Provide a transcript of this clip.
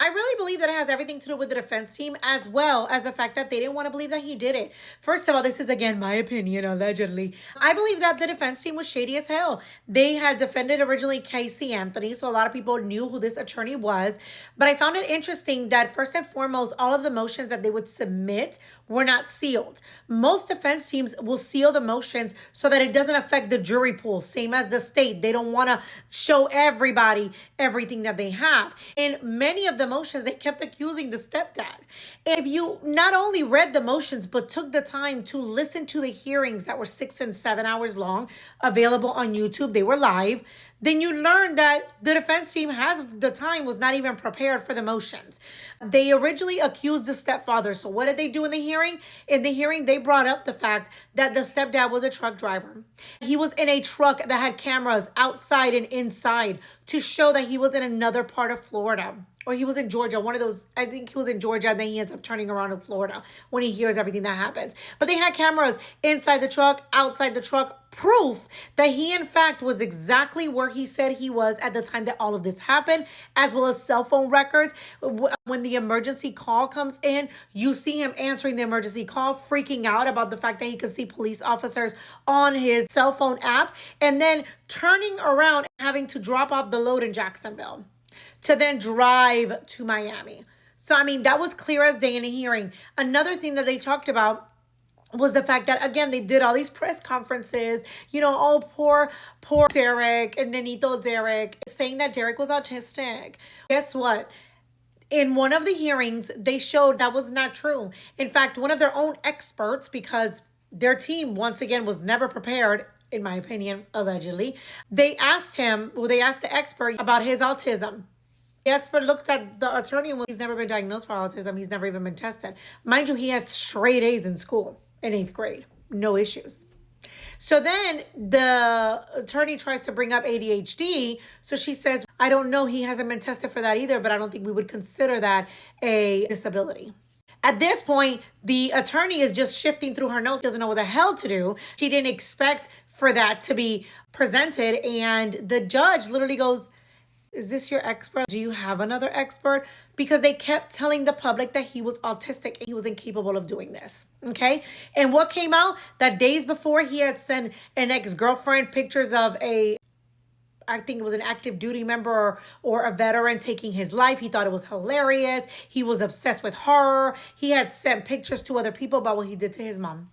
I really believe that it has everything to do with the defense team, as well as the fact that they didn't want to believe that he did it. First of all, this is again my opinion, allegedly. I believe that the defense team was shady as hell. They had defended originally Casey Anthony, so a lot of people knew who this attorney was. But I found it interesting that first and foremost, all of the motions that they would submit were not sealed. Most defense teams will seal the motions so that it doesn't affect the jury pool, same as the state. They don't want to show everybody everything that they have. In many of the motions, they kept accusing the stepdad. If you not only read the motions, but took the time to listen to the hearings that were 6 and 7 hours long, available on YouTube, they were live, then you learn that the defense team was not even prepared for the motions. They originally accused the stepfather. So what did they do in the hearing? In the hearing, they brought up the fact that the stepdad was a truck driver. He was in a truck that had cameras outside and inside to show that he was in another part of Florida. Or he was in Georgia, one of those, I think he was in Georgia, and then he ends up turning around in Florida when he hears everything that happens. But they had cameras inside the truck, outside the truck, proof that he, in fact, was exactly where he said he was at the time that all of this happened, as well as cell phone records. When the emergency call comes in, you see him answering the emergency call, freaking out about the fact that he could see police officers on his cell phone app, and then turning around and having to drop off the load in Jacksonville to then drive to Miami. So, I mean, that was clear as day in a hearing. Another thing that they talked about was the fact that, again, they did all these press conferences, oh, poor Derek and Nenito Derek, saying that Derek was autistic. Guess what? In one of the hearings, they showed that was not true. In fact, one of their own experts, because their team, once again, was never prepared, in my opinion, allegedly, they asked the expert about his autism. The expert looked at the attorney and he's never been diagnosed for autism. He's never even been tested. Mind you, he had straight A's in school in 8th grade. No issues. So then the attorney tries to bring up ADHD. So she says, I don't know, he hasn't been tested for that either, but I don't think we would consider that a disability. At this point, the attorney is just shifting through her notes, doesn't know what the hell to do. She didn't expect for that to be presented. And the judge literally goes, is this your expert? Do you have another expert? Because they kept telling the public that he was autistic and he was incapable of doing this. Okay. And what came out? That days before, he had sent an ex-girlfriend pictures of I think it was an active duty member or a veteran taking his life. He thought it was hilarious. He was obsessed with horror. He had sent pictures to other people about what he did to his mom.